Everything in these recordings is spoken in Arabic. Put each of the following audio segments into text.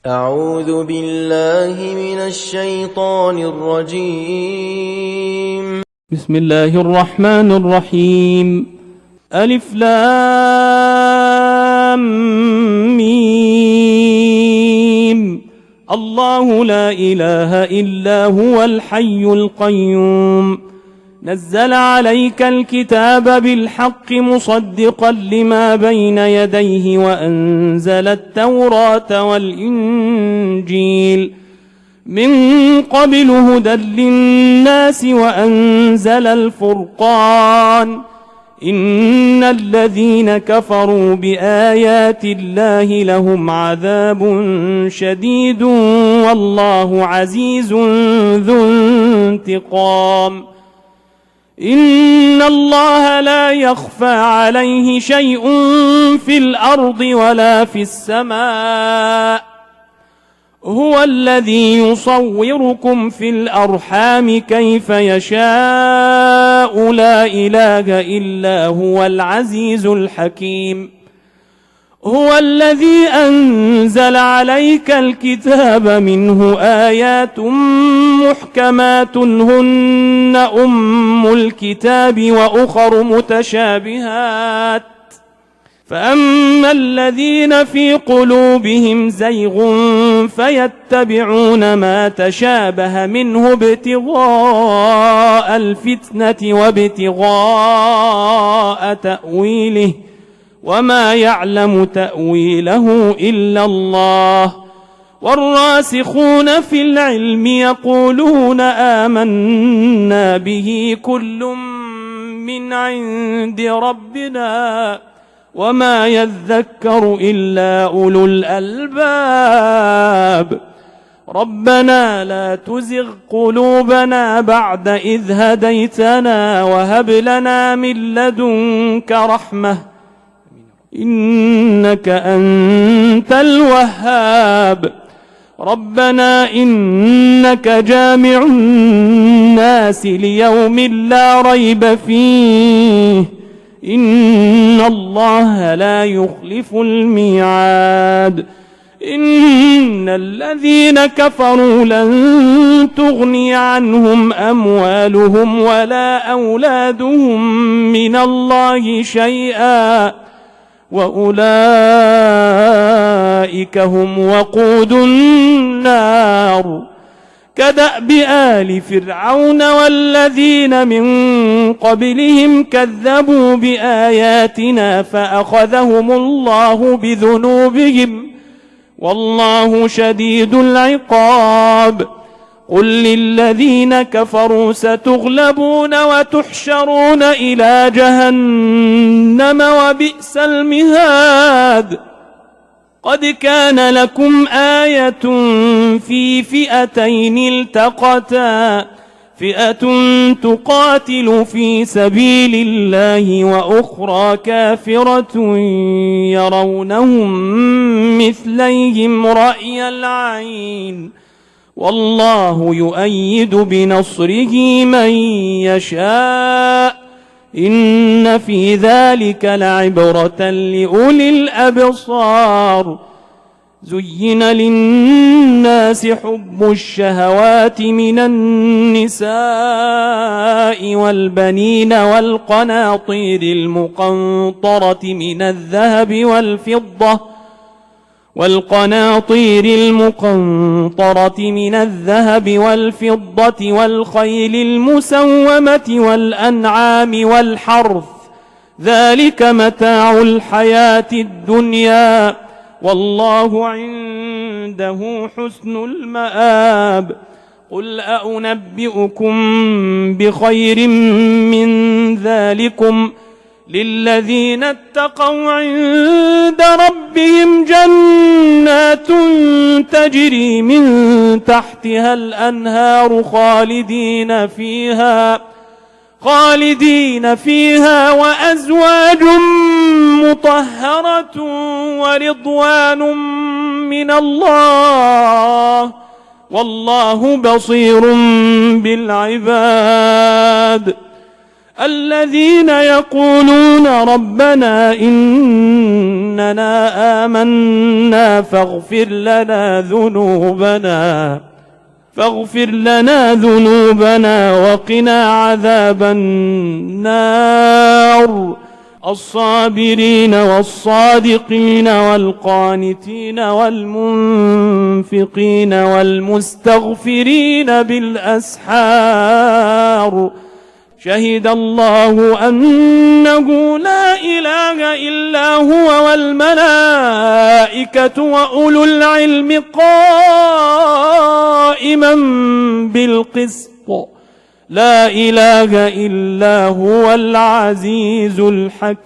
أعوذ بالله من الشيطان الرجيم. بسم الله الرحمن الرحيم. ألف لام ميم. الله لا إله إلا هو الحي القيوم. نزل عليك الكتاب بالحق مصدقا لما بين يديه وأنزل التوراة والإنجيل من قبل هدى للناس وأنزل الفرقان. إن الذين كفروا بآيات الله لهم عذاب شديد والله عزيز ذو انتقام. إن الله لا يخفى عليه شيء في الأرض ولا في السماء. هو الذي يصوركم في الأرحام كيف يشاء لا إله إلا هو العزيز الحكيم. هو الذي أنزل عليك الكتاب منه آيات محكمات هن أم الكتاب وأخر متشابهات فأما الذين في قلوبهم زيغ فيتبعون ما تشابه منه ابتغاء الفتنة وابتغاء تأويله وما يعلم تأويله إلا الله. والراسخون في العلم يقولون آمنا به كل من عند ربنا وما يذكر إلا أولو الألباب. ربنا لا تزغ قلوبنا بعد إذ هديتنا وهب لنا من لدنك رحمة إنك أنت الوهاب. ربنا إنك جامع الناس ليوم لا ريب فيه إن الله لا يخلف الميعاد. إن الذين كفروا لن تغني عنهم أموالهم ولا أولادهم من الله شيئا وأولئك هم وقود النار. كدأب آل فرعون والذين من قبلهم كذبوا بآياتنا فأخذهم الله بذنوبهم والله شديد العقاب. قل للذين كفروا ستغلبون وتحشرون إلى جهنم وبئس المهاد. قد كان لكم آية في فئتين التقتا فئة تقاتل في سبيل الله وأخرى كافرة يرونهم مثليهم رأي العين والله يؤيد بنصره من يشاء إن في ذلك لعبرة لأولي الأبصار. زين للناس حب الشهوات من النساء والبنين والقناطير المقنطرة من الذهب والفضة والخيل المسومة والأنعام والحرث ذلك متاع الحياة الدنيا والله عنده حسن المآب. قل أنبئكم بخير من ذلكم للذين اتقوا عند ربهم جنات تجري من تحتها الأنهار خالدين فيها وأزواج مطهرة ورضوان من الله والله بصير بالعباد. الذين يقولون ربنا إننا آمنا فاغفر لنا ذنوبنا وقنا عذاب النار الصابرين والصادقين والقانتين والمنفقين والمستغفرين بالأسحار شهد الله أنه لا إله إلا هو والملائكة وأولو العلم قائما بالقسط لا إله إلا هو العزيز الحكيم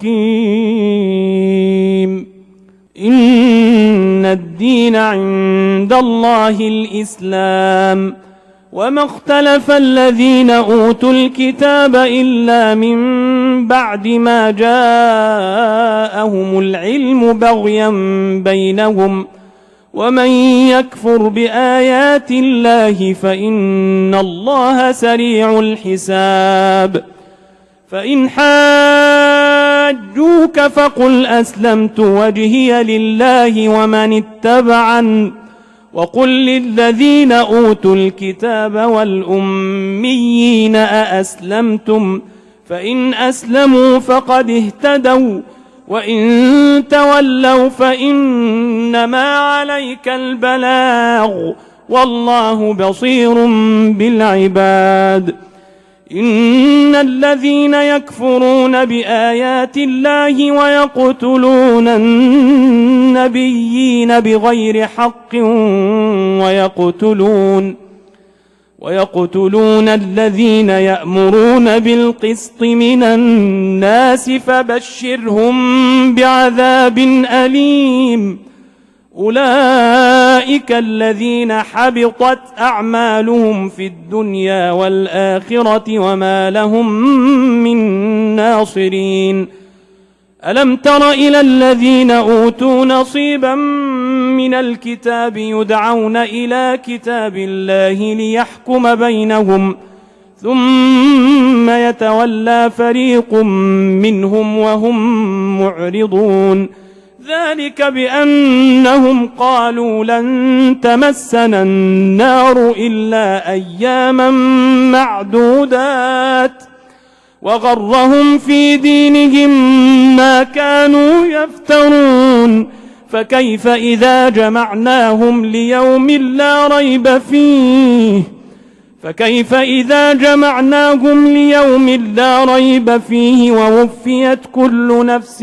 إن الدين عند الله الإسلام وما اختلف الذين أوتوا الكتاب إلا من بعد ما جاءهم العلم بغيا بينهم ومن يكفر بآيات الله فإن الله سريع الحساب فإن حاجوك فقل أسلمت وجهي لله ومن اتبعن وقل للذين أوتوا الكتاب والأميين أأسلمتم فإن أسلموا فقد اهتدوا وإن تولوا فإنما عليك البلاغ والله بصير بالعباد إن الذين يكفرون بآيات الله ويقتلون النبيين بغير حق ويقتلون الذين يأمرون بالقسط من الناس فبشرهم بعذاب أليم أولئك الذين حبطت أعمالهم في الدنيا والآخرة وما لهم من ناصرين ألم تر إلى الذين أوتوا نصيبا من الكتاب يدعون إلى كتاب الله ليحكم بينهم ثم يتولى فريق منهم وهم معرضون ذلك بأنهم قالوا لن تمسنا النار إلا أياما معدودات وغرهم في دينهم ما كانوا يفترون فكيف إذا جمعناهم ليوم لا ريب فيه ووفيت كل نفس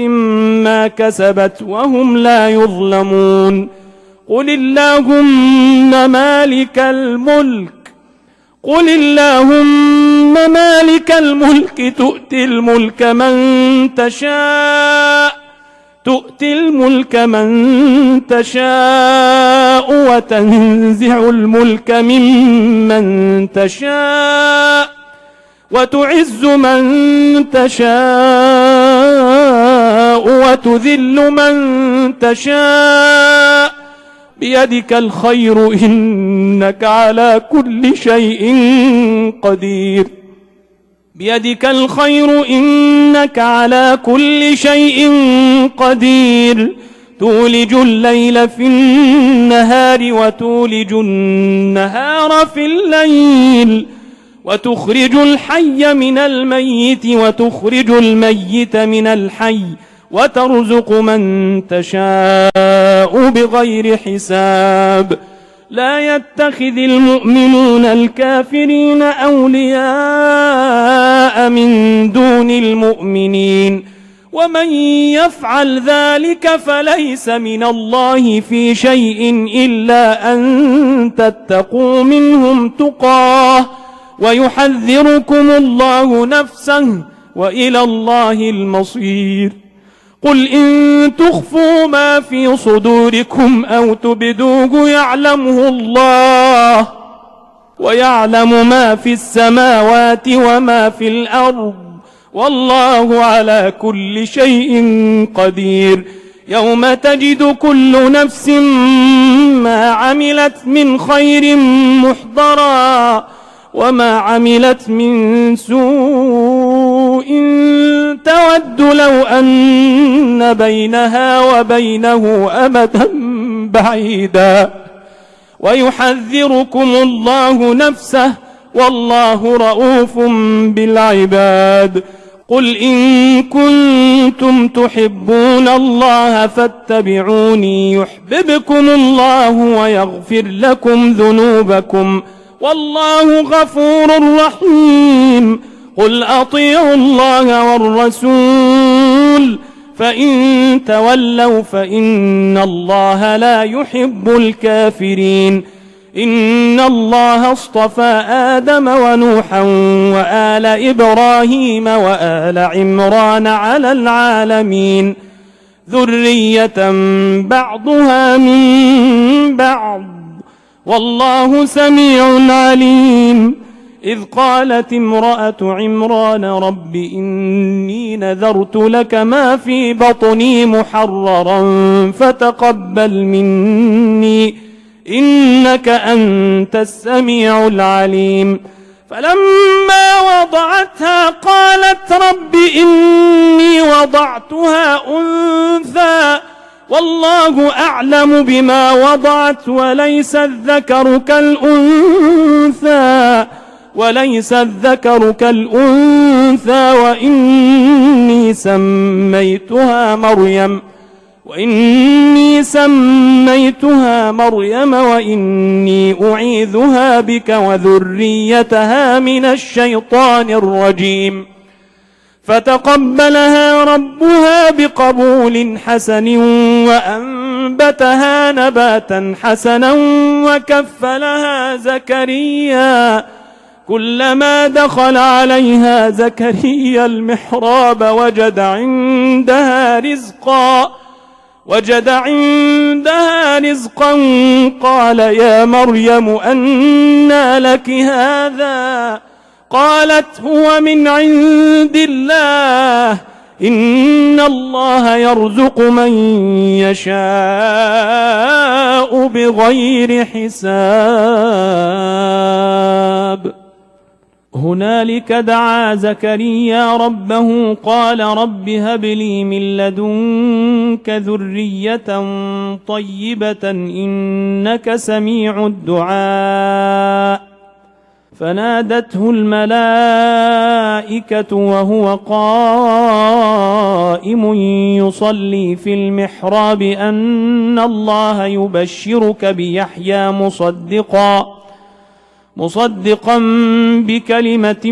ما كسبت وهم لا يظلمون قل اللهم مالك الملك تؤتي الملك من تشاء وتنزع الملك ممن تشاء وتعز من تشاء وتذل من تشاء بيدك الخير إنك على كل شيء قدير تولج الليل في النهار وتولج النهار في الليل وتخرج الحي من الميت وتخرج الميت من الحي وترزق من تشاء بغير حساب لا يتخذ المؤمنون الكافرين أولياء من دون المؤمنين ومن يفعل ذلك فليس من الله في شيء إلا أن تتقوا منهم تقاه ويحذركم الله نفسه وإلى الله المصير قل إن تخفوا ما في صدوركم أو تبدوه يعلمه الله ويعلم ما في السماوات وما في الأرض والله على كل شيء قدير يوم تجد كل نفس ما عملت من خير محضرا وما عملت من سوء إن تود لو أن بينها وبينه أمدا بعيدا ويحذركم الله نفسه والله رؤوف بالعباد. قل إن كنتم تحبون الله فاتبعوني يحببكم الله ويغفر لكم ذنوبكم والله غفور رحيم. قل أطيعوا الله والرسول فإن تولوا فإن الله لا يحب الكافرين. إن الله اصطفى آدم ونوحا وآل إبراهيم وآل عمران على العالمين ذرية بعضها من بعض والله سميع عليم. إذ قالت امرأة عمران رب إني نذرت لك ما في بطني محررا فتقبل مني إنك أنت السميع العليم. فلما وضعتها قالت رب إني وضعتها أنثى والله أعلم بما وضعت وليس الذكر كالأنثى وإني سميتها مريم وإني أعيذها بك وذريتها من الشيطان الرجيم. فتقبلها ربها بقبول حسن وأنبتها نباتا حسنا وكفلها زكريا. كلما دخل عليها زكريا المحراب وجد عندها رزقا قال يا مريم أنى لك هذا؟ قالت هو من عند الله إن الله يرزق من يشاء بغير حساب. هنالك دعا زكريا ربه قال رب هب لي من لدنك ذرية طيبة إنك سميع الدعاء. فنادته الملائكة وهو قائم يصلي في المحراب أن الله يبشرك بيحيى مصدقا بكلمة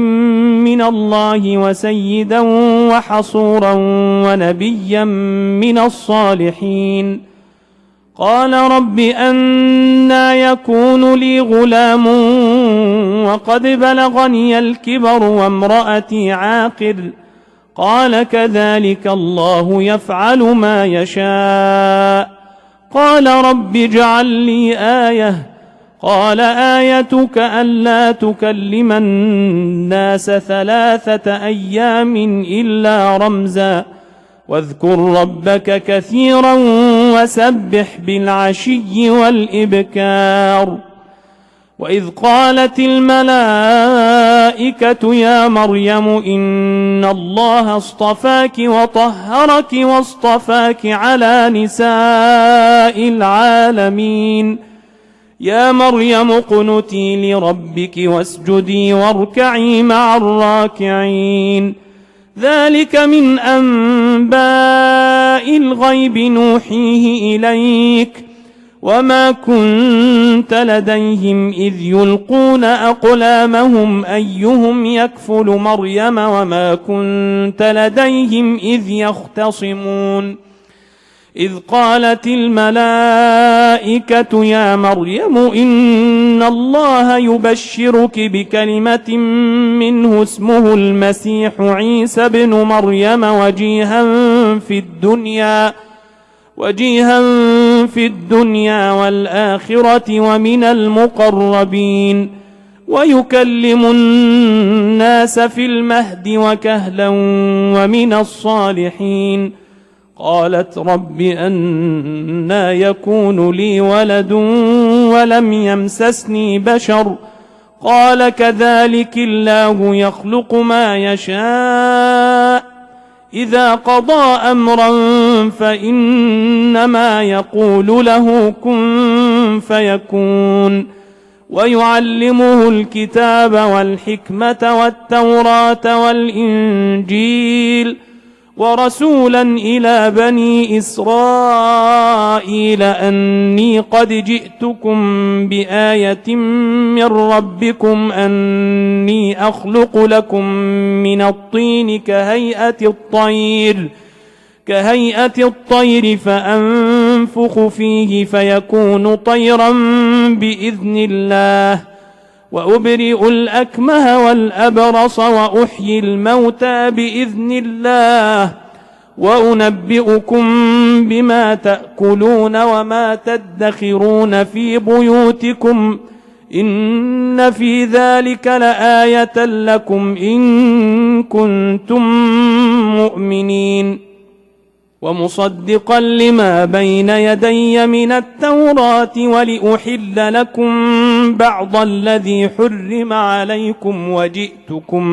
من الله وسيدا وحصورا ونبيا من الصالحين. قال رب أنى يكون لي غلام وقد بلغني الكبر وامرأتي عاقر؟ قال كذلك الله يفعل ما يشاء. قال رب اجعل لي آية. قال آيتك ألا تكلم الناس 3 أيام إلا رمزا واذكر ربك كثيرا وسبح بالعشي والإبكار. وإذ قالت الملائكة يا مريم إن الله اصطفاك وطهرك واصطفاك على نساء العالمين. يا مريم اقنتي لربك واسجدي واركعي مع الراكعين. ذلك من أنباء الغيب نوحيه إليك وما كنت لديهم إذ يلقون أقلامهم أيهم يكفل مريم وما كنت لديهم إذ يختصمون. إذ قالت الملائكة يا مريم إن الله يبشرك بكلمة منه اسمه المسيح عيسى بن مريم وجيها في الدنيا والآخرة ومن المقربين ويكلم الناس في المهد وكهلا ومن الصالحين. قالت رب أنى يكون لي ولد ولم يمسسني بشر قال كذلك الله يخلق ما يشاء إذا قضى أمرا فإنما يقول له كن فيكون ويعلمه الكتاب والحكمة والتوراة والإنجيل ورسولا إلى بني إسرائيل أني قد جئتكم بآية من ربكم أني أخلق لكم من الطين كهيئة الطير فأنفخ فيه فيكون طيرا بإذن الله وأبرئ الأكمه والأبرص وأحيي الموتى بإذن الله وأنبئكم بما تأكلون وما تدخرون في بيوتكم إن في ذلك لآية لكم إن كنتم مؤمنين ومصدقا لما بين يدي من التوراة ولأحل لكم بعض الذي حرم عليكم وجئتكم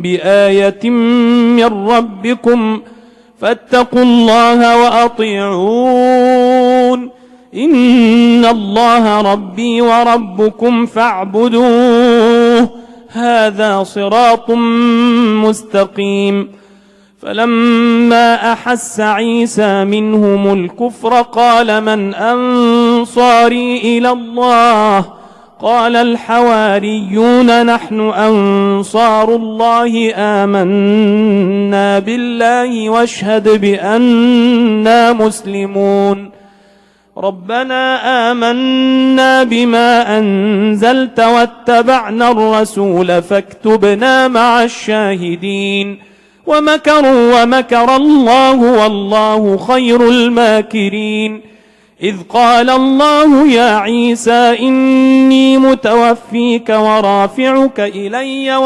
بآية من ربكم فاتقوا الله وأطيعون إن الله ربي وربكم فاعبدوه هذا صراط مستقيم فلما أحس عيسى منهم الكفر قال من أنصاري إلى الله قال الحواريون نحن أنصار الله آمنا بالله واشهد بأننا مسلمون ربنا آمنا بما أنزلت واتبعنا الرسول فاكتبنا مع الشاهدين ومكروا ومكر الله والله خير الماكرين إذ قال الله يا عيسى إني متوفيك ورافعك إلي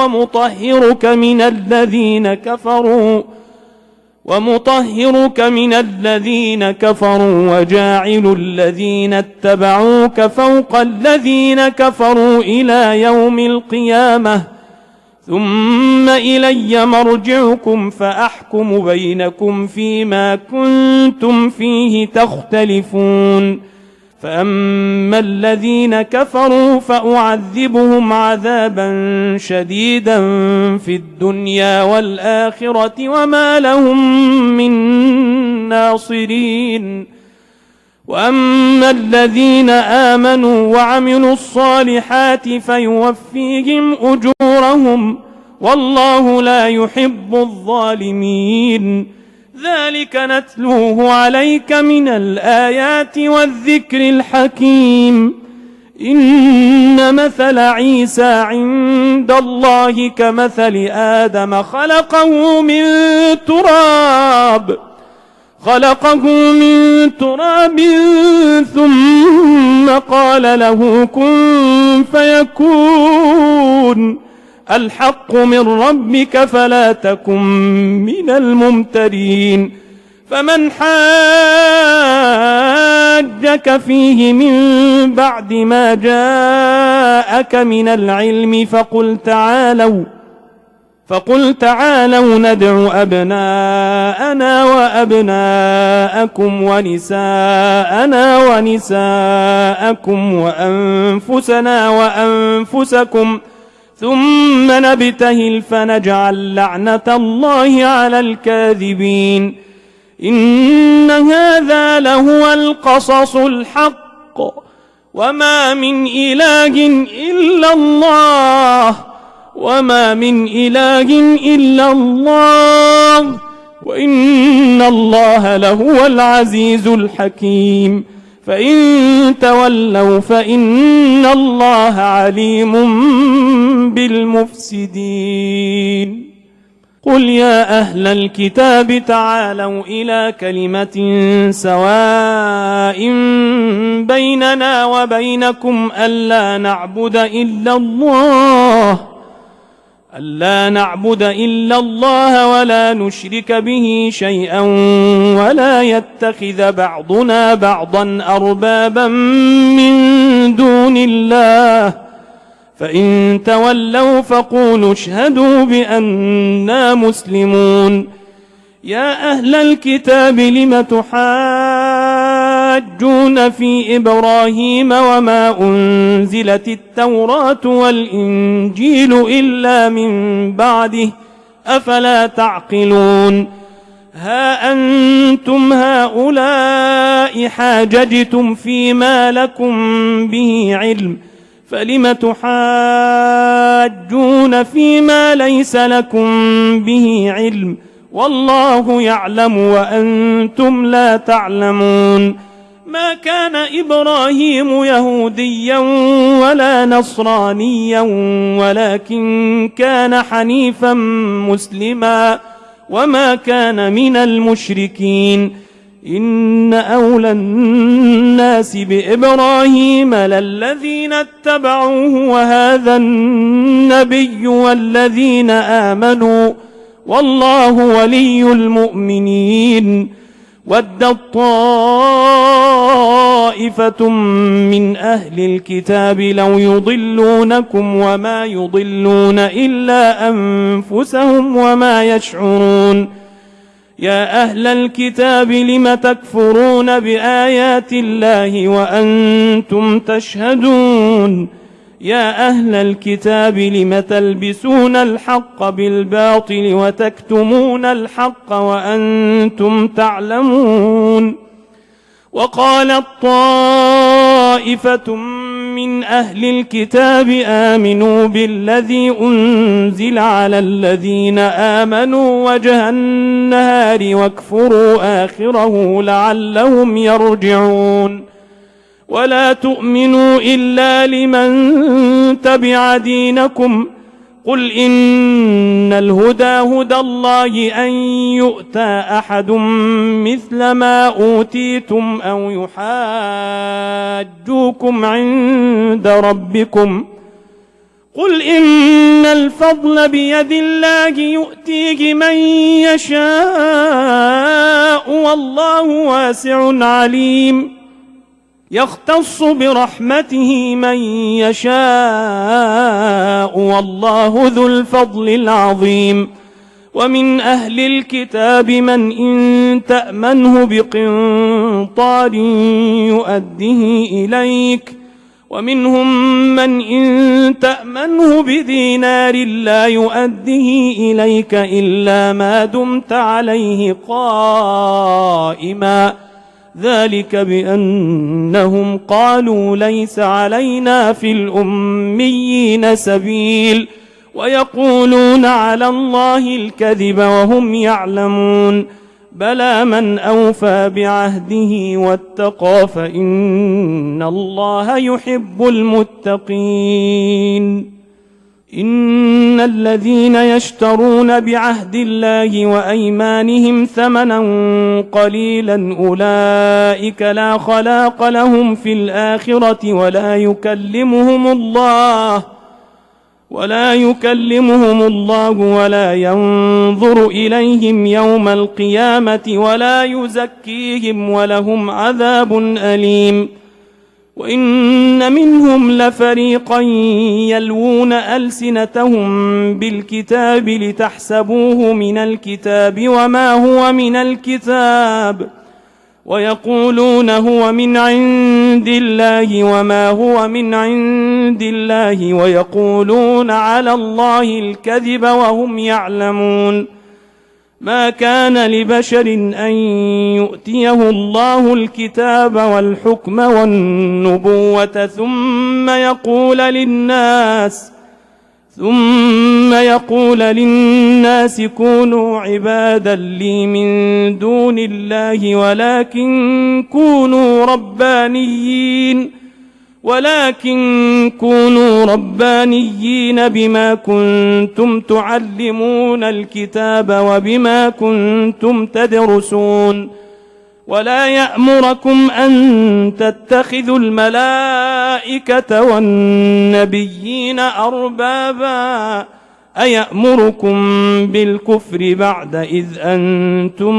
ومطهرك من الذين كفروا وجاعل الذين اتبعوك فوق الذين كفروا إلى يوم القيامة ثم إلي مرجعكم فأحكم بينكم فيما كنتم فيه تختلفون فأما الذين كفروا فأعذبهم عذابا شديدا في الدنيا والآخرة وما لهم من ناصرين وأما الذين آمنوا وعملوا الصالحات فيوفيهم أجورهم والله لا يحب الظالمين ذلك نتلوه عليك من الآيات والذكر الحكيم إن مثل عيسى عند الله كمثل آدم خلقه من تراب ثم قال له كن فيكون الحق من ربك فلا تكن من الممترين فمن حاجك فيه من بعد ما جاءك من العلم فقل تعالوا ندع أبناءنا وأبناءكم ونساءنا ونساءكم وأنفسنا وأنفسكم ثم نبتهل فنجعل لعنة الله على الكاذبين إن هذا لهو القصص الحق وما من إله إلا الله وإن الله لهو العزيز الحكيم فإن تولوا فإن الله عليم بالمفسدين قل يا أهل الكتاب تعالوا إلى كلمة سواء بيننا وبينكم ألا نعبد إلا الله ولا نشرك به شيئا ولا يتخذ بعضنا بعضا أربابا من دون الله فإن تولوا فقولوا اشهدوا بأننا مسلمون. يا أهل الكتاب لم تحاجون في إبراهيم وما أنزلت التوراة والإنجيل إلا من بعده أفلا تعقلون. ها أنتم هؤلاء حاججتم فيما لكم به علم فلم تحاجون فيما ليس لكم به علم والله يعلم وأنتم لا تعلمون. ما كان إبراهيم يهوديا ولا نصرانيا ولكن كان حنيفا مسلما وما كان من المشركين. إن أولى الناس بإبراهيم للذين اتبعوه وهذا النبي والذين آمنوا والله ولي المؤمنين. ودت طائفة من أهل الكتاب لو يضلونكم وما يضلون إلا أنفسهم وما يشعرون. يا أهل الكتاب لم تكفرون بآيات الله وأنتم تشهدون. يا أهل الكتاب لم تلبسون الحق بالباطل وتكتمون الحق وأنتم تعلمون. وقالت طائفة من أهل الكتاب آمنوا بالذي أنزل على الذين آمنوا وجه النهار واكفروا آخره لعلهم يرجعون. ولا تؤمنوا إلا لمن تبع دينكم قل إن الهدى هدى الله أن يؤتى أحد مثل ما أوتيتم أو يحاجوكم عند ربكم قل إن الفضل بيد الله يؤتيه من يشاء والله واسع عليم. يختص برحمته من يشاء والله ذو الفضل العظيم. ومن أهل الكتاب من إن تأمنه بقنطار يؤده إليك ومنهم من إن تأمنه بدينار لا يؤده إليك إلا ما دمت عليه قائما ذلك بأنهم قالوا ليس علينا في الأميين سبيل ويقولون على الله الكذب وهم يعلمون. بلى من أوفى بعهده واتقى فإن الله يحب المتقين. إن الذين يشترون بعهد الله وأيمانهم ثمنا قليلا أولئك لا خلاق لهم في الآخرة ولا يكلمهم الله ولا ينظر إليهم يوم القيامة ولا يزكيهم ولهم عذاب أليم. وإن منهم لفريقا يلوون ألسنتهم بالكتاب لتحسبوه من الكتاب وما هو من الكتاب ويقولون هو من عند الله وما هو من عند الله ويقولون على الله الكذب وهم يعلمون. ما كان لبشر أن يؤتيه الله الكتاب والحكم والنبوة ثم يقول للناس كونوا عبادا لي من دون الله ولكن كونوا ربانيين بما كنتم تعلمون الكتاب وبما كنتم تدرسون. ولا يأمركم أن تتخذوا الملائكة والنبيين أربابا أيأمركم بالكفر بعد إذ أنتم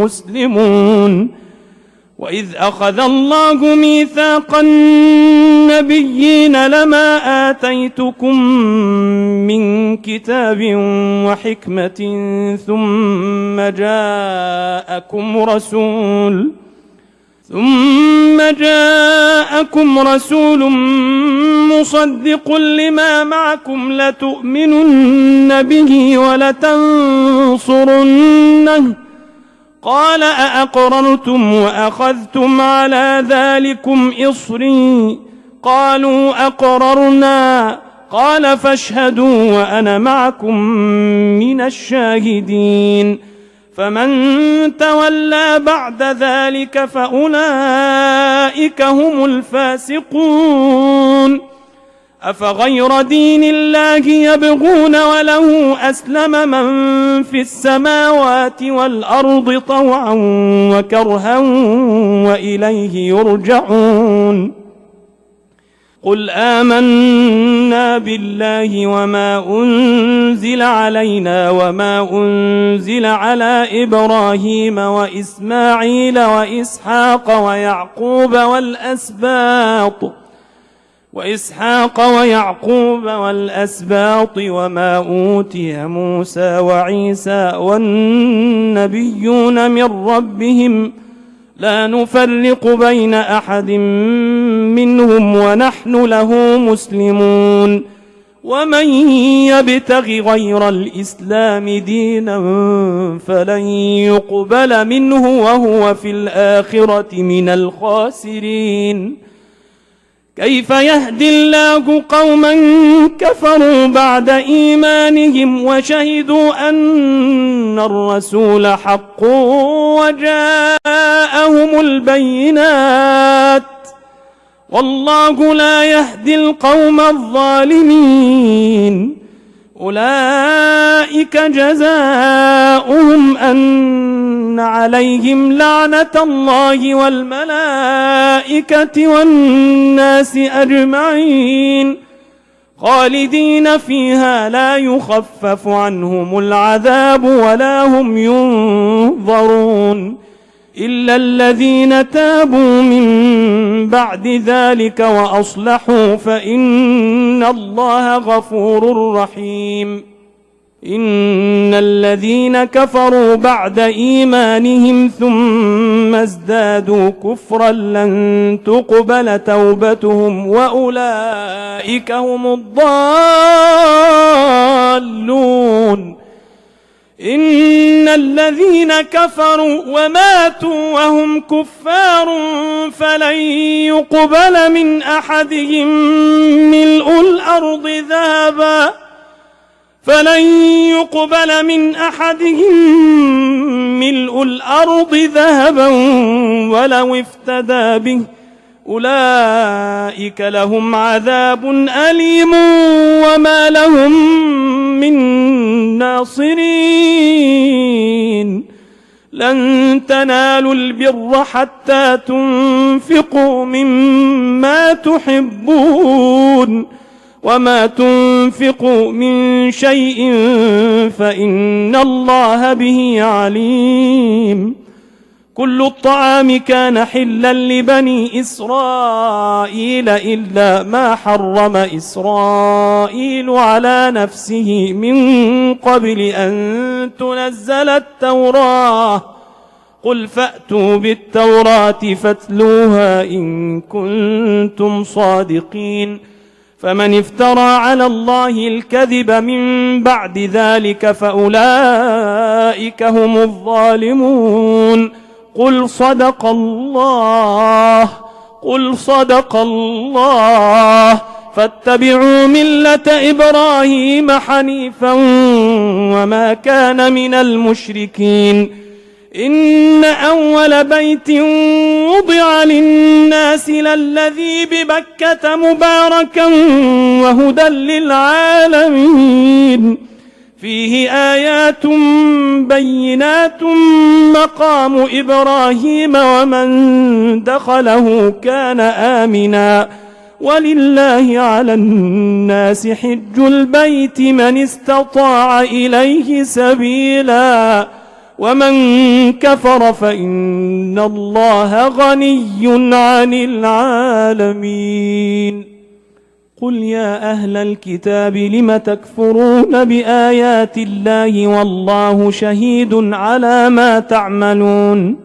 مسلمون. وإذ أخذ الله ميثاق النبيين لما آتيتكم من كتاب وحكمة ثم جاءكم رسول مصدق لما معكم لتؤمنن به ولتنصرنه قال أأقررتم وأخذتم على ذلكم إصري قالوا أقررنا قال فاشهدوا وأنا معكم من الشاهدين فمن تولى بعد ذلك فأولئك هم الفاسقون أفغير دين الله يبغون وله أسلم من في السماوات والأرض طوعا وكرها وإليه يرجعون قل آمنا بالله وما أنزل علينا وما أنزل على إبراهيم وإسماعيل وإسحاق ويعقوب والأسباط وما أوتي موسى وعيسى والنبيون من ربهم لا نفرق بين أحد منهم ونحن له مسلمون ومن يبتغ غير الإسلام دينا فلن يقبل منه وهو في الآخرة من الخاسرين كيف يهدي الله قوما كفروا بعد إيمانهم وشهدوا أن الرسول حق وجاءهم البينات والله لا يهدي القوم الظالمين أولئك جزاؤهم أن عليهم لعنة الله والملائكة والناس أجمعين خالدين فيها لا يخفف عنهم العذاب ولا هم ينظرون إلا الذين تابوا من بعد ذلك وأصلحوا فإن الله غفور رحيم إن الذين كفروا بعد إيمانهم ثم ازدادوا كفرا لن تقبل توبتهم وأولئك هم الضالون إن الذين كفروا وماتوا وهم كفار فلن يقبل من أحدهم ملء الأرض ذهبا ولو افتدى به أولئك لهم عذاب أليم وما لهم من ناصرين لن تنالوا البر حتى تنفقوا مما تحبون وما تنفقوا من شيء فإن الله به عليم كل الطعام كان حلا لبني إسرائيل إلا ما حرم إسرائيل على نفسه من قبل أن تنزل التوراة قل فأتوا بالتوراة فاتلوها إن كنتم صادقين فمن افترى على الله الكذب من بعد ذلك فأولئك هم الظالمون قل صدق الله فاتبعوا ملة إبراهيم حنيفا وما كان من المشركين إن أول بيت وضع للناس للذي ببكة مباركا وهدى للعالمين فيه آيات بينات مقام إبراهيم ومن دخله كان آمنا ولله على الناس حج البيت من استطاع إليه سبيلا ومن كفر فإن الله غني عن العالمين. قل يا أهل الكتاب لم تكفرون بآيات الله والله شهيد على ما تعملون.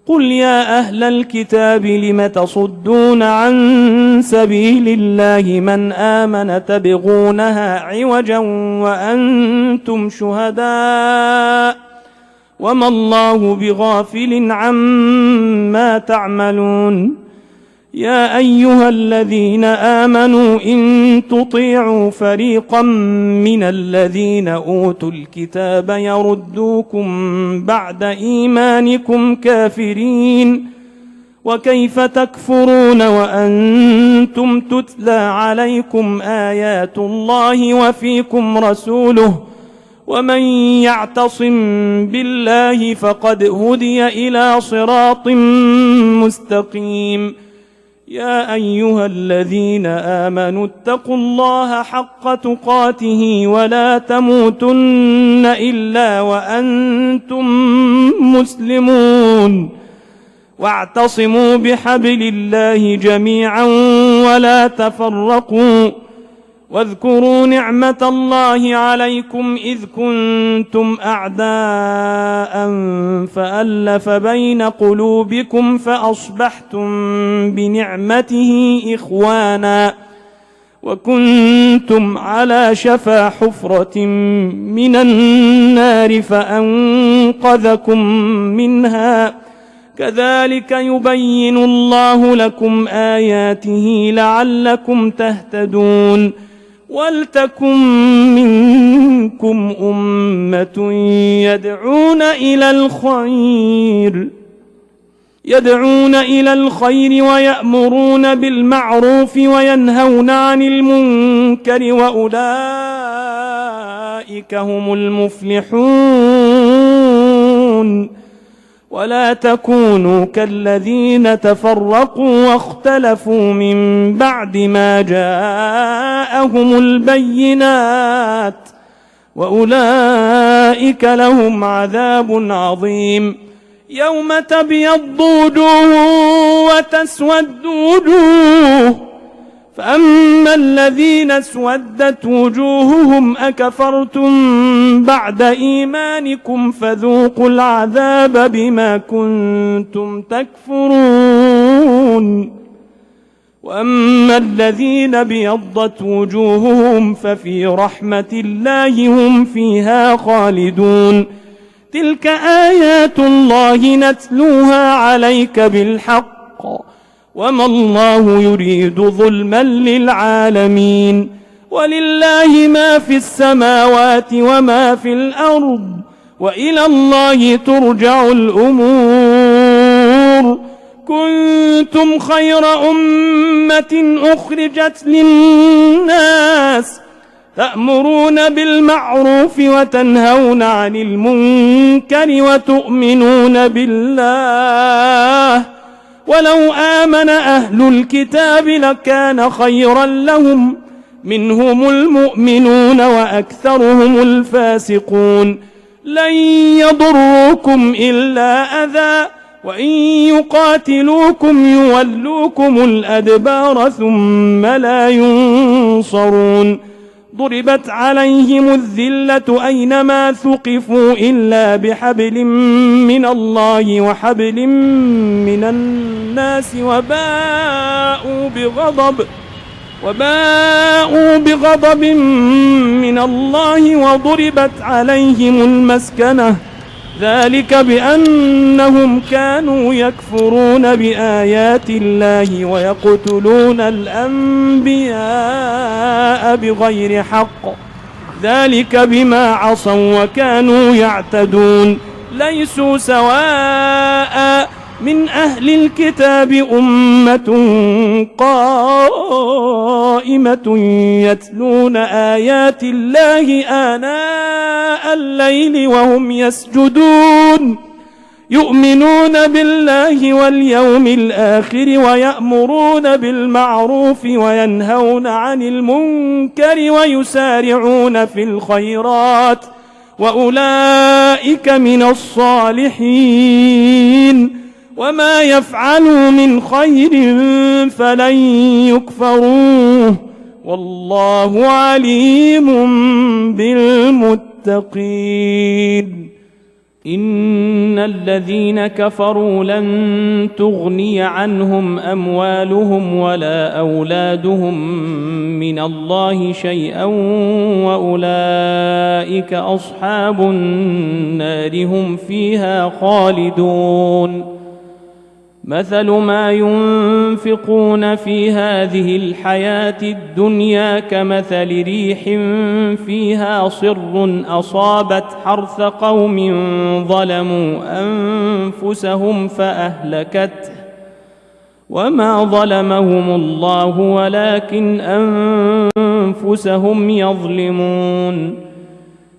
قل يا أهل الكتاب لم تصدون عن سبيل الله من آمن تبغونها عوجا وأنتم شهداء وما الله بغافل عما تعملون. يا أيها الذين آمنوا إن تطيعوا فريقا من الذين أوتوا الكتاب يردوكم بعد إيمانكم كافرين وكيف تكفرون وأنتم تتلى عليكم آيات الله وفيكم رسوله ومن يعتصم بالله فقد هدي إلى صراط مستقيم. يا أيها الذين آمنوا اتقوا الله حق تقاته ولا تموتن إلا وأنتم مسلمون واعتصموا بحبل الله جميعا ولا تفرقوا واذكروا نعمة الله عليكم إذ كنتم أعداء فألف بين قلوبكم فأصبحتم بنعمته إخوانا وكنتم على شفا حفرة من النار فأنقذكم منها كذلك يبين الله لكم آياته لعلكم تهتدون. ولتكن منكم أمة يدعون إلى الخير ويأمرون بالمعروف وينهون عن المنكر وأولئك هم المفلحون. ولا تكونوا كالذين تفرقوا واختلفوا من بعد ما جاءهم البينات وأولئك لهم عذاب عظيم. يوم تبيض وجوه وتسود وجوه فأما الذين اسودت وجوههم أكفرتم بعد إيمانكم فذوقوا العذاب بما كنتم تكفرون. وأما الذين ابيضت وجوههم ففي رحمة الله هم فيها خالدون. تلك آيات الله نتلوها عليك بالحق وما الله يريد ظلما للعالمين. ولله ما في السماوات وما في الأرض وإلى الله ترجع الأمور. كنتم خير أمة أخرجت للناس تأمرون بالمعروف وتنهون عن المنكر وتؤمنون بالله. ولو آمن أهل الكتاب لكان خيرا لهم منهم المؤمنون وأكثرهم الفاسقون. لن يضروكم إلا أذى وإن يقاتلوكم يولوكم الأدبار ثم لا ينصرون. ضربت عليهم الذلة أينما ثقفوا إلا بحبل من الله وحبل من الناس وباءوا بغضب من الله وضربت عليهم المسكنة ذلك بأنهم كانوا يكفرون بآيات الله ويقتلون الأنبياء بغير حق ذلك بما عصوا وكانوا يعتدون. ليسوا سواء من أهل الكتاب أمة قائمة يتلون آيات الله آناء الليل وهم يسجدون يؤمنون بالله واليوم الآخر ويأمرون بالمعروف وينهون عن المنكر ويسارعون في الخيرات وأولئك من الصالحين وما يفعلوا من خير فلن يكفروه والله عليم بالمتقين. إن الذين كفروا لن تغني عنهم أموالهم ولا أولادهم من الله شيئا وأولئك أصحاب النار هم فيها خالدون. مثل ما ينفقون في هذه الحياة الدنيا كمثل ريح فيها صر أصابت حرث قوم ظلموا أنفسهم فأهلكته وما ظلمهم الله ولكن أنفسهم يظلمون.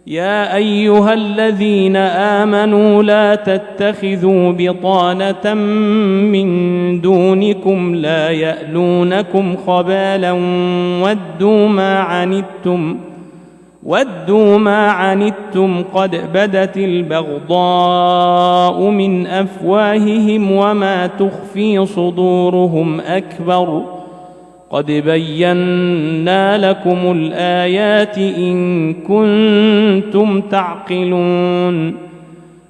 يا أيها الذين آمنوا لا تتخذوا بطانة من دونكم لا يألونكم خبالا ودوا ما عنتم قد بدت البغضاء من أفواههم وما تخفي صدورهم أكبر قد بينا لكم الآيات إن كنتم تعقلون.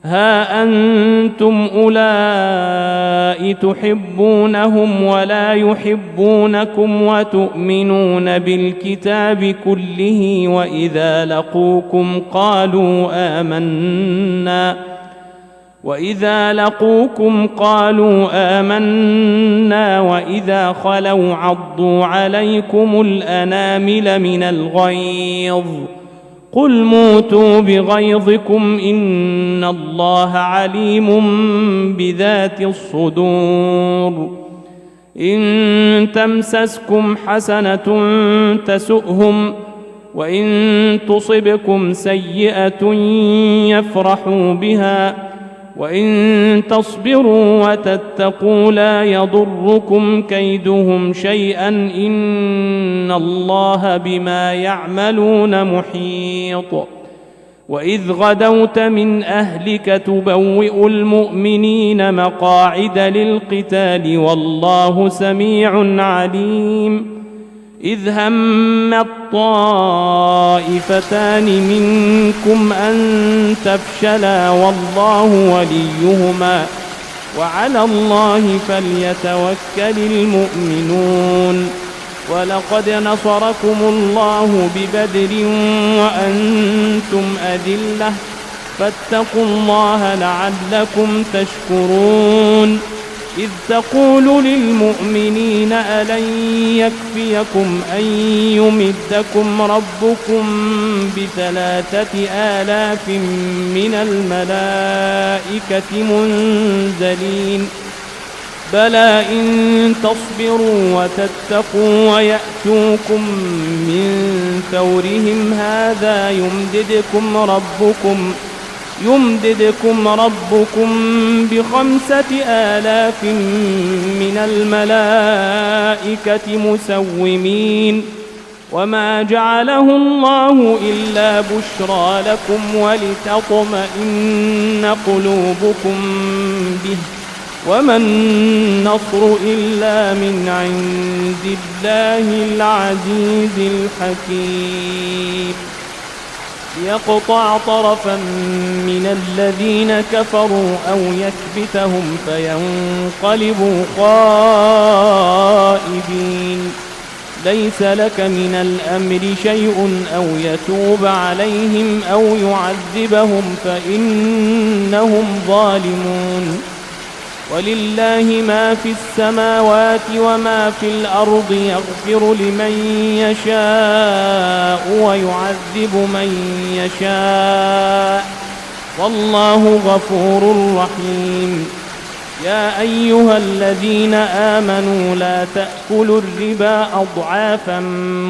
ها أنتم أولئك تحبونهم ولا يحبونكم وتؤمنون بالكتاب كله وإذا لقوكم قالوا آمنا وإذا خلوا عضوا عليكم الأنامل من الغيظ قل موتوا بغيظكم إن الله عليم بذات الصدور. إن تمسسكم حسنة تسؤهم وإن تصبكم سيئة يفرحوا بها وإن تصبروا وتتقوا لا يضركم كيدهم شيئا إن الله بما يعملون محيط. وإذ غدوت من أهلك تبوئ المؤمنين مقاعد للقتال والله سميع عليم. إذ هم الطائفتان منكم أن تفشلا والله وليهما وعلى الله فليتوكل المؤمنون. ولقد نصركم الله ببدر وأنتم أذلة فاتقوا الله لعلكم تشكرون. إذ تقول للمؤمنين ألن يكفيكم أن يمدكم ربكم ب3,000 من الملائكة منزلين بلى إن تصبروا وتتقوا ويأتوكم من فورهم هذا يمددكم ربكم ب5,000 من الملائكة مسومين وما جعله الله إلا بشرى لكم ولتطمئن قلوبكم به وما النصر إلا من عند الله العزيز الحكيم. يقطع طرفا من الذين كفروا أو يكبتهم فينقلبوا خائبين. ليس لك من الأمر شيء أو يتوب عليهم أو يعذبهم فإنهم ظالمون. ولله ما في السماوات وما في الأرض يغفر لمن يشاء ويعذب من يشاء والله غفور رحيم. يا أيها الذين آمنوا لا تأكلوا الربا أضعافا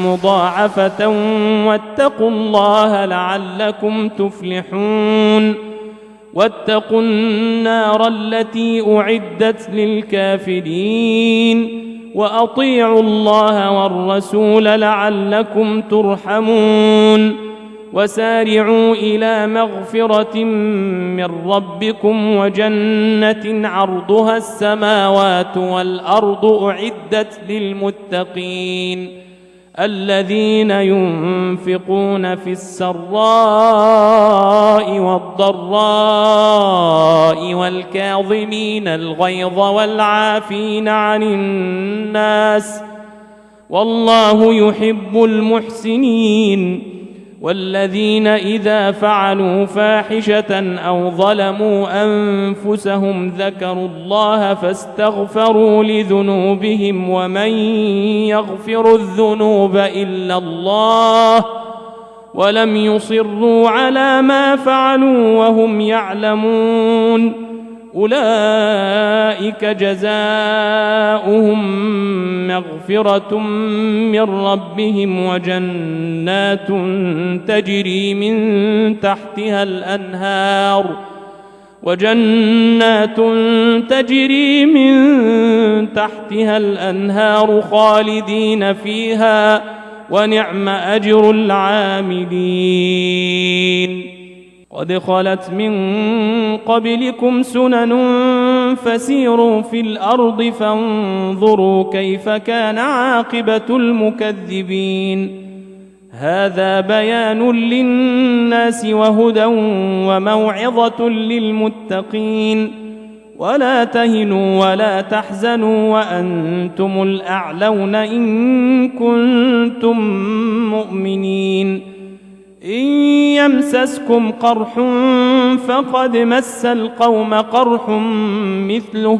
مضاعفة واتقوا الله لعلكم تفلحون. واتقوا النار التي أعدت للكافرين وأطيعوا الله والرسول لعلكم ترحمون. وسارعوا إلى مغفرة من ربكم وجنة عرضها السماوات والأرض أعدت للمتقين الذين ينفقون في السراء والضراء والكاظمين الغيظ والعافين عن الناس والله يحب المحسنين والذين إذا فعلوا فاحشة أو ظلموا أنفسهم ذكروا الله فاستغفروا لذنوبهم ومن يغفر الذنوب إلا الله ولم يصروا على ما فعلوا وهم يعلمون أولئك جزاؤهم مغفرة من ربهم وجنات تجري من تحتها الأنهار خالدين فيها ونعم أجر العاملين قد خلت من قبلكم سنن فسيروا في الأرض فانظروا كيف كان عاقبة المكذبين هذا بيان للناس وهدى وموعظة للمتقين ولا تهنوا ولا تحزنوا وأنتم الأعلون إن كنتم مؤمنين إن يمسسكم قرح فقد مس القوم قرح مثله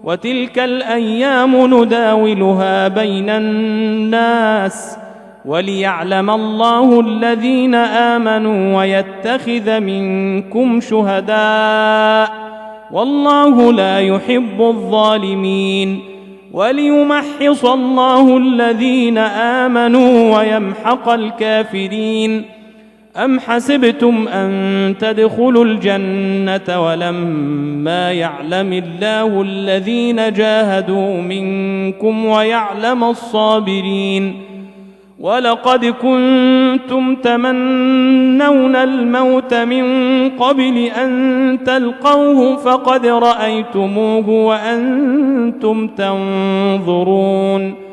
وتلك الأيام نداولها بين الناس وليعلم الله الذين آمنوا ويتخذ منكم شهداء والله لا يحب الظالمين وليمحص الله الذين آمنوا ويمحق الكافرين أم حسبتم أن تدخلوا الجنة ولما يعلم الله الذين جاهدوا منكم ويعلم الصابرين ولقد كنتم تمنون الموت من قبل أن تلقوه فقد رأيتموه وأنتم تنظرون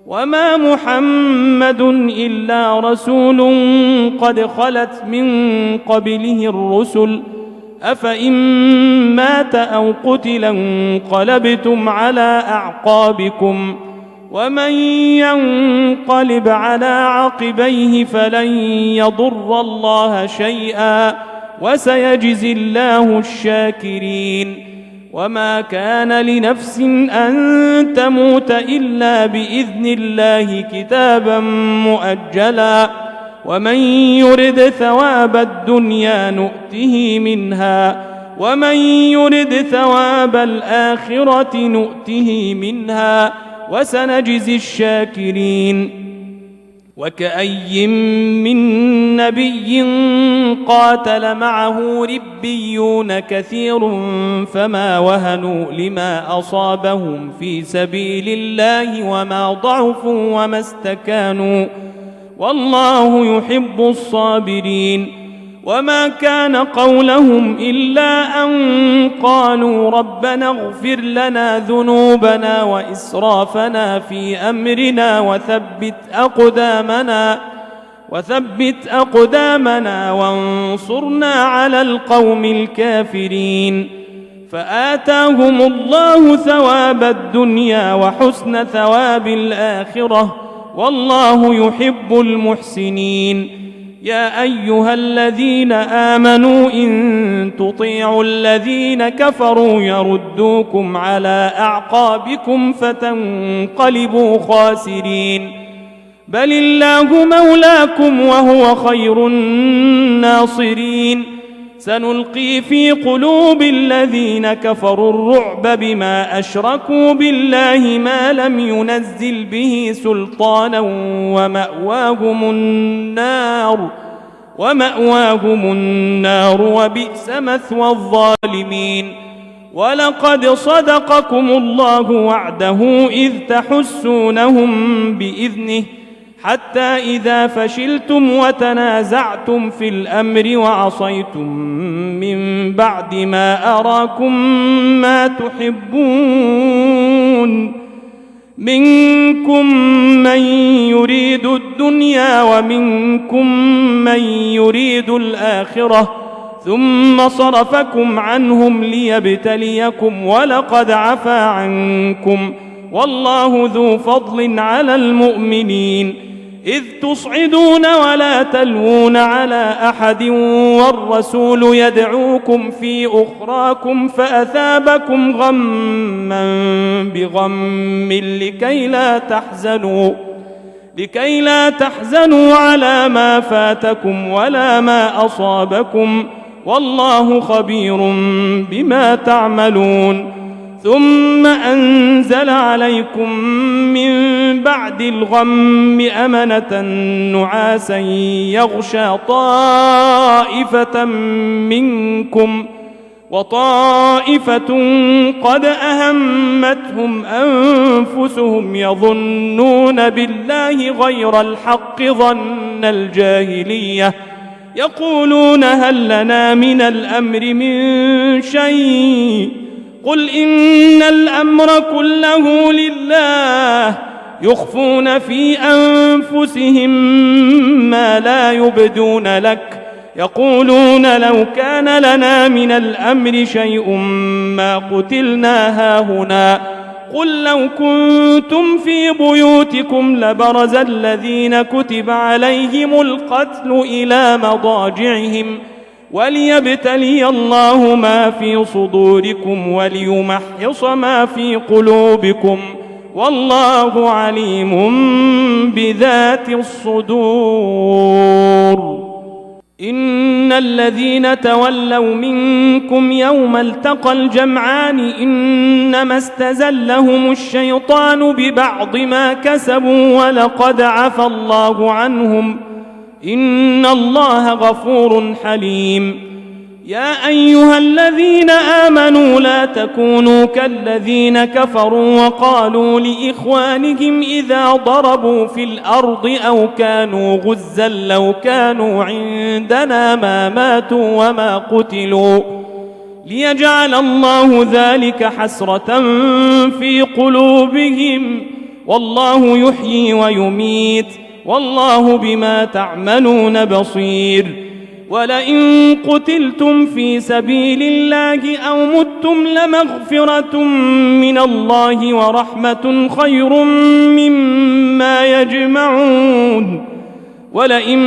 وما محمد إلا رسول قد خلت من قبله الرسل أفإن مات أو قتل انقلبتم على أعقابكم ومن ينقلب على عقبيه فلن يضر الله شيئا وسيجزي الله الشاكرين وما كان لنفس أن تموت إلا بإذن الله كتابا مؤجلا ومن يرد ثواب الدنيا نؤته منها ومن يرد ثواب الآخرة نؤته منها وسنجزي الشاكرين وكأي من نبي قاتل معه ربيون كثير فما وهنوا لما أصابهم في سبيل الله وما ضعفوا وما استكانوا والله يحب الصابرين وما كان قولهم إلا أن قالوا ربنا اغفر لنا ذنوبنا وإسرافنا في أمرنا وثبت أقدامنا وانصرنا على القوم الكافرين فآتاهم الله ثواب الدنيا وحسن ثواب الآخرة والله يحب المحسنين يا أيها الذين آمنوا إن تطيعوا الذين كفروا يردوكم على أعقابكم فتنقلبوا خاسرين بل الله مولاكم وهو خير الناصرين سنلقي في قلوب الذين كفروا الرعب بما أشركوا بالله ما لم ينزل به سلطانا ومأواهم النار وبئس مثوى الظالمين ولقد صدقكم الله وعده إذ تحسونهم بإذنه حتى إذا فشلتم وتنازعتم في الأمر وعصيتم من بعد ما أراكم ما تحبون منكم من يريد الدنيا ومنكم من يريد الآخرة ثم صرفكم عنهم ليبتليكم ولقد عفا عنكم والله ذو فضل على المؤمنين إذ تصعدون ولا تلوون على أحد والرسول يدعوكم في أخراكم فأثابكم غما بغم لكي لا تحزنوا على ما فاتكم ولا ما أصابكم والله خبير بما تعملون ثم أنزل عليكم من بعد الغم أمنة نعاسا يغشى طائفة منكم وطائفة قد أهمتهم أنفسهم يظنون بالله غير الحق ظن الجاهلية يقولون هل لنا من الأمر من شيء قل إن الأمر كله لله يخفون في أنفسهم ما لا يبدون لك يقولون لو كان لنا من الأمر شيء ما قتلنا هاهنا قل لو كنتم في بيوتكم لبرز الذين كتب عليهم القتل إلى مضاجعهم وليبتلي الله ما في صدوركم وليمحص ما في قلوبكم والله عليم بذات الصدور إن الذين تولوا منكم يوم التقى الجمعان إنما استزلهم الشيطان ببعض ما كسبوا ولقد عفى الله عنهم إن الله غفور حليم يا أيها الذين آمنوا لا تكونوا كالذين كفروا وقالوا لإخوانهم إذا ضربوا في الأرض أو كانوا غزا لو كانوا عندنا ما ماتوا وما قتلوا ليجعل الله ذلك حسرة في قلوبهم والله يحيي ويميت والله بما تعملون بصير ولئن قتلتم في سبيل الله أو متم لمغفرة من الله ورحمة خير مما يجمعون ولئن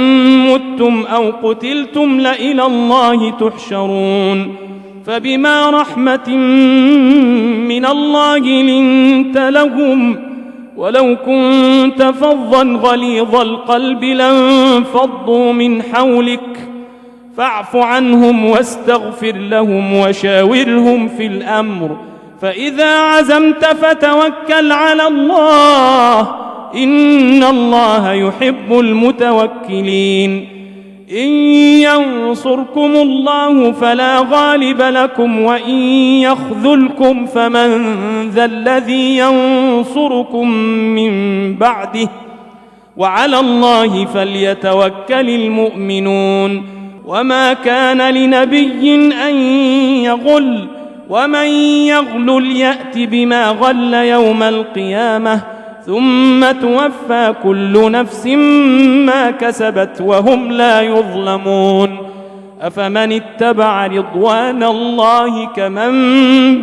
متم أو قتلتم لإلى الله تحشرون فبما رحمة من الله لنت لهم ولو كنت فظا غليظ القلب لانفضوا من حولك فاعف عنهم واستغفر لهم وشاورهم في الأمر فإذا عزمت فتوكل على الله إن الله يحب المتوكلين إن ينصركم الله فلا غالب لكم وإن يخذلكم فمن ذا الذي ينصركم من بعده وعلى الله فليتوكل المؤمنون وما كان لنبي أن يغل ومن يغلل يأت بما غل يوم القيامة ثم توفى كل نفس ما كسبت وهم لا يظلمون أفمن اتبع رضوان الله كمن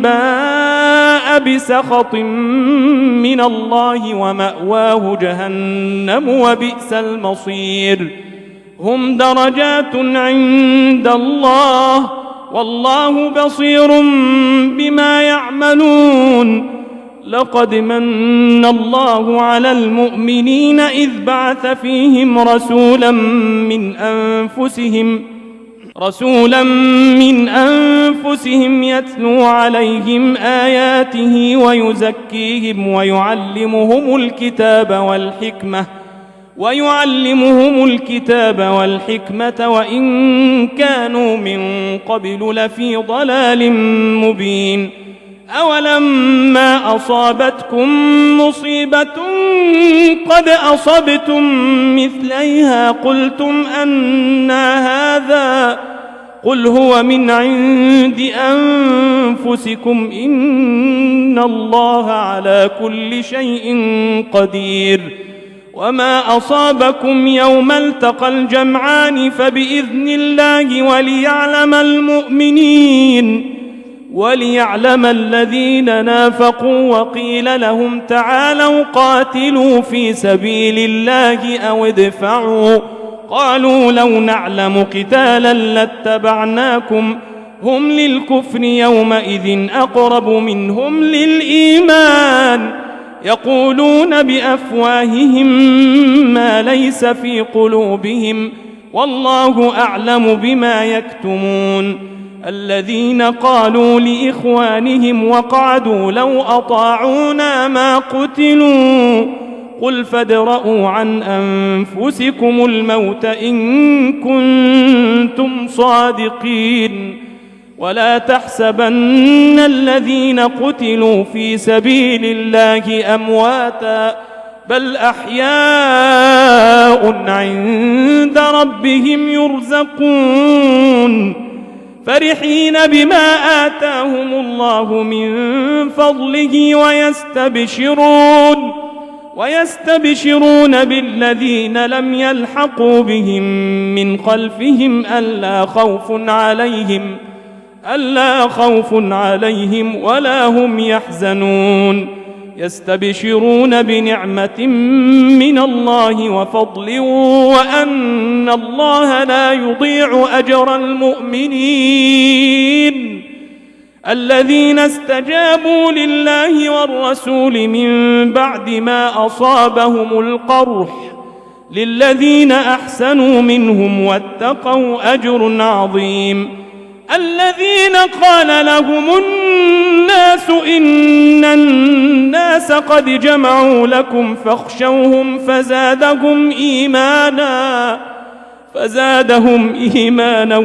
باء بسخط من الله ومأواه جهنم وبئس المصير هم درجات عند الله والله بصير بما يعملون لقد من الله على المؤمنين إذ بعث فيهم رسولا من أنفسهم يتلو عليهم آياته ويزكيهم ويعلمهم الكتاب والحكمة وإن كانوا من قبل لفي ضلال مبين أولما أصابتكم مصيبة قد أصبتم مثليها قلتم أنى هذا قل هو من عند أنفسكم إن الله على كل شيء قدير وما أصابكم يوم التقى الجمعان فبإذن الله وليعلم الذين نافقوا وقيل لهم تعالوا قاتلوا في سبيل الله أو ادفعوا قالوا لو نعلم قتالا لاتبعناكم هم للكفر يومئذ أقرب منهم للإيمان يقولون بأفواههم ما ليس في قلوبهم والله أعلم بما يكتمون الذين قالوا لإخوانهم وقعدوا لو أطاعونا ما قتلوا قل فادرءوا عن أنفسكم الموت إن كنتم صادقين ولا تحسبن الذين قتلوا في سبيل الله أمواتا بل أحياء عند ربهم يرزقون فرحين بما آتاهم الله من فضله ويستبشرون بالذين لم يلحقوا بهم من خلفهم ألا خوف عليهم ولا هم يحزنون يستبشرون بنعمة من الله وفضل وأن الله لا يضيع أجر المؤمنين الذين استجابوا لله والرسول من بعد ما أصابهم القرح للذين أحسنوا منهم واتقوا أجر عظيم الذين قال لهم الناس إن الناس قد جمعوا لكم فاخشوهم فزادهم إيمانا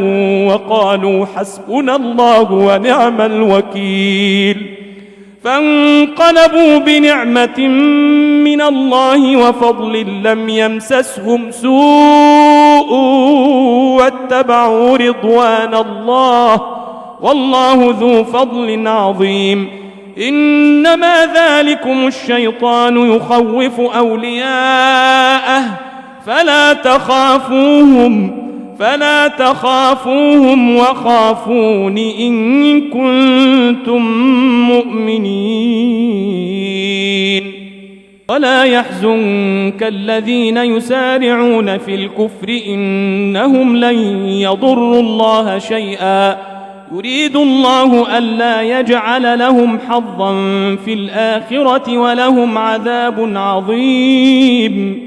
وقالوا حسبنا الله ونعم الوكيل فانقلبوا بنعمة من الله وفضل لم يمسسهم سوء واتبعوا رضوان الله والله ذو فضل عظيم إنما ذلكم الشيطان يخوف أولياءه فلا تخافوهم وخافون إن كنتم مؤمنين ولا يحزنك الذين يسارعون في الكفر إنهم لن يضروا الله شيئا يريد الله ألا يجعل لهم حظا في الآخرة ولهم عذاب عظيم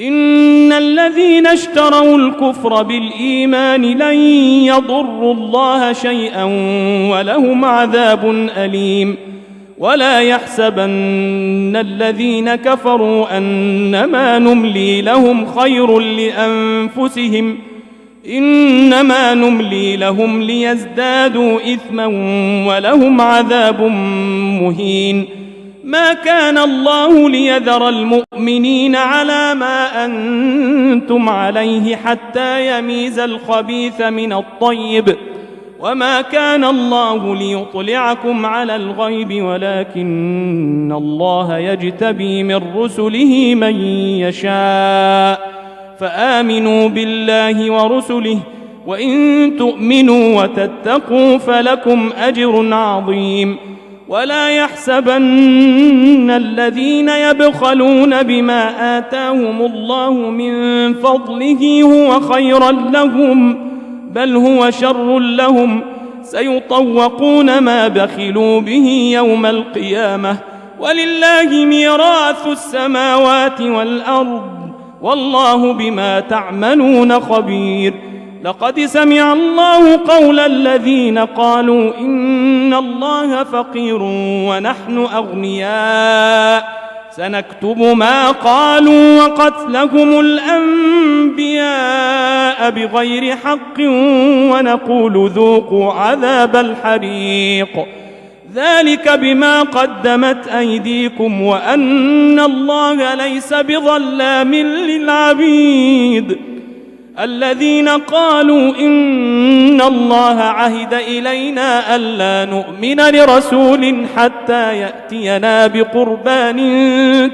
إن الذين اشتروا الكفر بالإيمان لن يضروا الله شيئا ولهم عذاب أليم ولا يحسبن الذين كفروا أنما نملي لهم خير لأنفسهم إنما نملي لهم ليزدادوا إثما ولهم عذاب مهين ما كان الله ليذر المؤمنين على ما أنتم عليه حتى يميز الخبيث من الطيب وما كان الله ليطلعكم على الغيب ولكن الله يجتبي من رسله من يشاء فآمنوا بالله ورسله وإن تؤمنوا وتتقوا فلكم أجر عظيم ولا يحسبن الذين يبخلون بما آتاهم الله من فضله هو خيرا لهم بل هو شر لهم سيطوقون ما بخلوا به يوم القيامة ولله ميراث السماوات والأرض والله بما تعملون خبير لقد سمع الله قول الذين قالوا إن الله فقير ونحن أغنياء سنكتب ما قالوا وقتلهم الأنبياء بغير حق ونقول ذوقوا عذاب الحريق ذلك بما قدمت أيديكم وأن الله ليس بظلام للعبيد. الذين قالوا إن الله عهد إلينا ألا نؤمن لرسول حتى يأتينا بقربان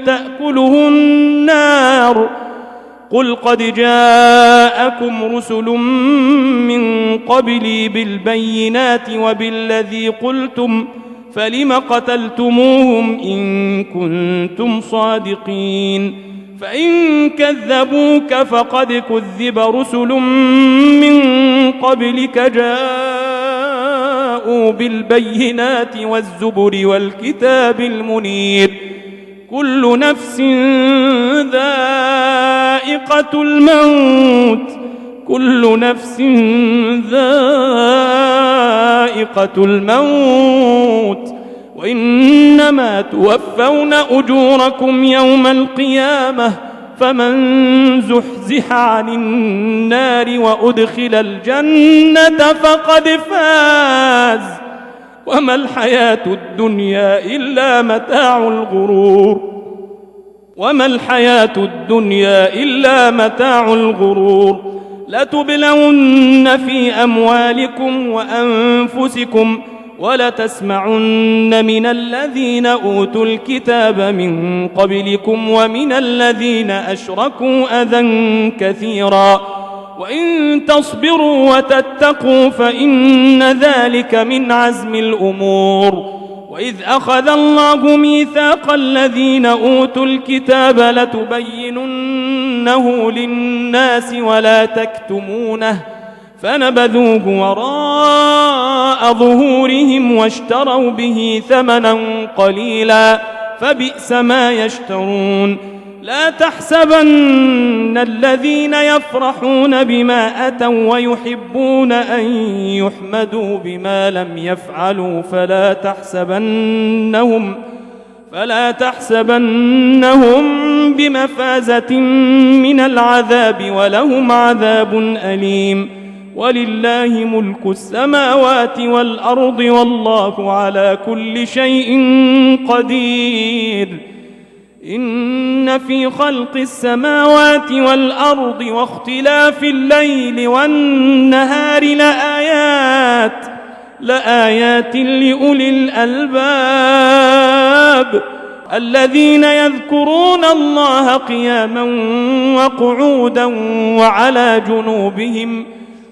تأكله النار قل قد جاءكم رسل من قبلي بالبينات وبالذي قلتم فلم قتلتموهم إن كنتم صادقين فإن كذبوك فقد كذب رسل من قبلك جاءوا بالبينات والزبر والكتاب المنير كل نفس ذائقة الموت كل نفس ذائقة الموت وإنما توفون أجوركم يوم القيامة فمن زحزح عن النار وأدخل الجنة فقد فاز وما الحياة الدنيا إلا متاع الغرور وما الحياة الدنيا إلا متاع الغرور لتبلون في أموالكم وأنفسكم ولتسمعن من الذين أوتوا الكتاب من قبلكم ومن الذين أشركوا أذى كثيرا وإن تصبروا وتتقوا فإن ذلك من عزم الأمور وإذ أخذ الله ميثاق الذين أوتوا الكتاب لتبيننه للناس ولا تكتمونه فنبذوه وراء ظهورهم واشتروا به ثمنا قليلا فبئس ما يشترون لا تحسبن الذين يفرحون بما أتوا ويحبون أن يحمدوا بما لم يفعلوا فلا تحسبنهم بمفازة من العذاب ولهم عذاب أليم ولله ملك السماوات والأرض والله على كل شيء قدير إن في خلق السماوات والأرض واختلاف الليل والنهار لآيات لأولي الألباب الذين يذكرون الله قياما وقعودا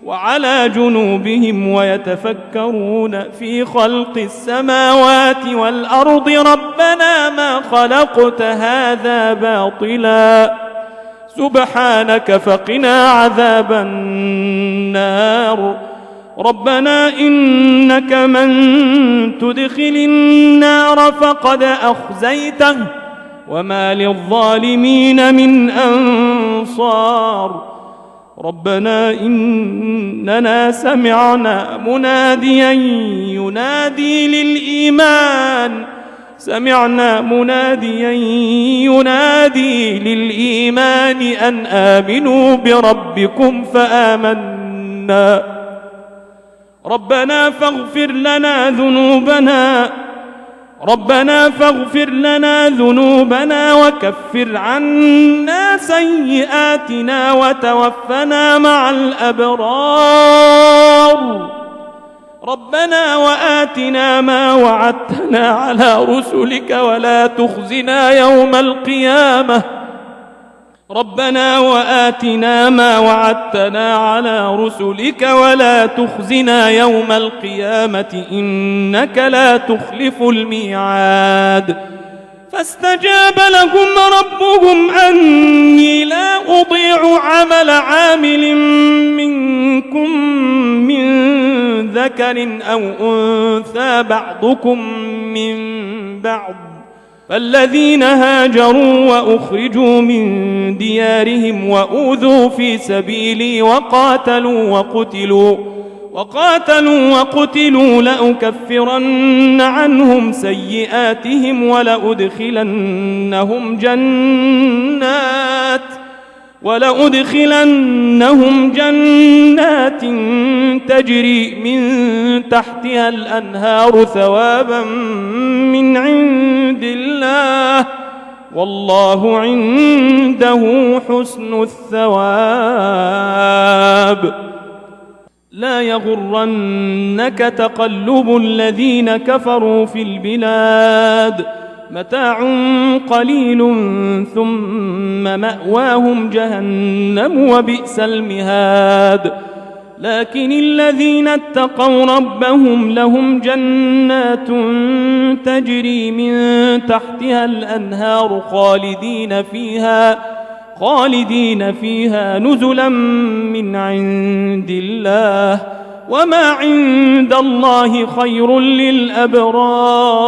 وعلى جنوبهم ويتفكرون في خلق السماوات والأرض ربنا ما خلقت هذا باطلا سبحانك فقنا عذاب النار ربنا إنك من تدخل النار فقد أخزيته وما للظالمين من أنصار ربنا إننا سمعنا مناديا ينادي للإيمان أن آمنوا بربكم فآمنا ربنا فاغفر لنا ذنوبنا وكفر عنا سيئاتنا وتوفنا مع الأبرار ربنا وآتنا ما وعدتنا على رسلك ولا تخزنا يوم القيامة ربنا وآتنا ما وعدتنا على رسلك ولا تخزنا يوم القيامة إنك لا تخلف الميعاد فاستجاب لهم ربهم أني لا أضيع عمل عامل منكم من ذكر أو أنثى بعضكم من بعض فالذين هاجروا وأخرجوا من ديارهم وأوذوا في سبيلي وقاتلوا وقتلوا لأكفرن عنهم سيئاتهم ولأدخلنهم جنات تجري من تحتها الأنهار ثوابا من عند الله والله عنده حسن الثواب. لا يغرنك تقلب الذين كفروا في البلاد متاع قليل ثم مأواهم جهنم وبئس المهاد. لكن الذين اتقوا ربهم لهم جنات تجري من تحتها الأنهار خالدين فيها نزلا من عند الله وما عند الله خير للأبرار.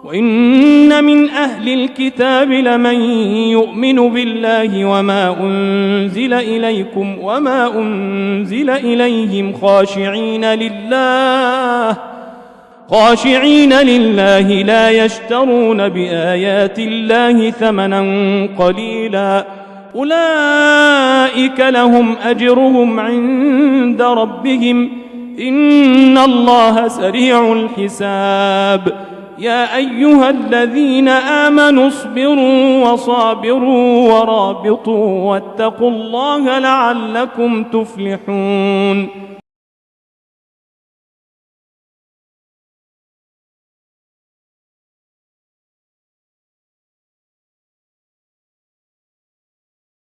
وإن من أهل الكتاب لمن يؤمن بالله وما أنزل إليكم وما أنزل إليهم خاشعين لله لا يشترون بآيات الله ثمنا قليلا أولئك لهم أجرهم عند ربهم إن الله سريع الحساب. يا أيها الذين آمنوا اصبروا وصابروا ورابطوا واتقوا الله لعلكم تفلحون.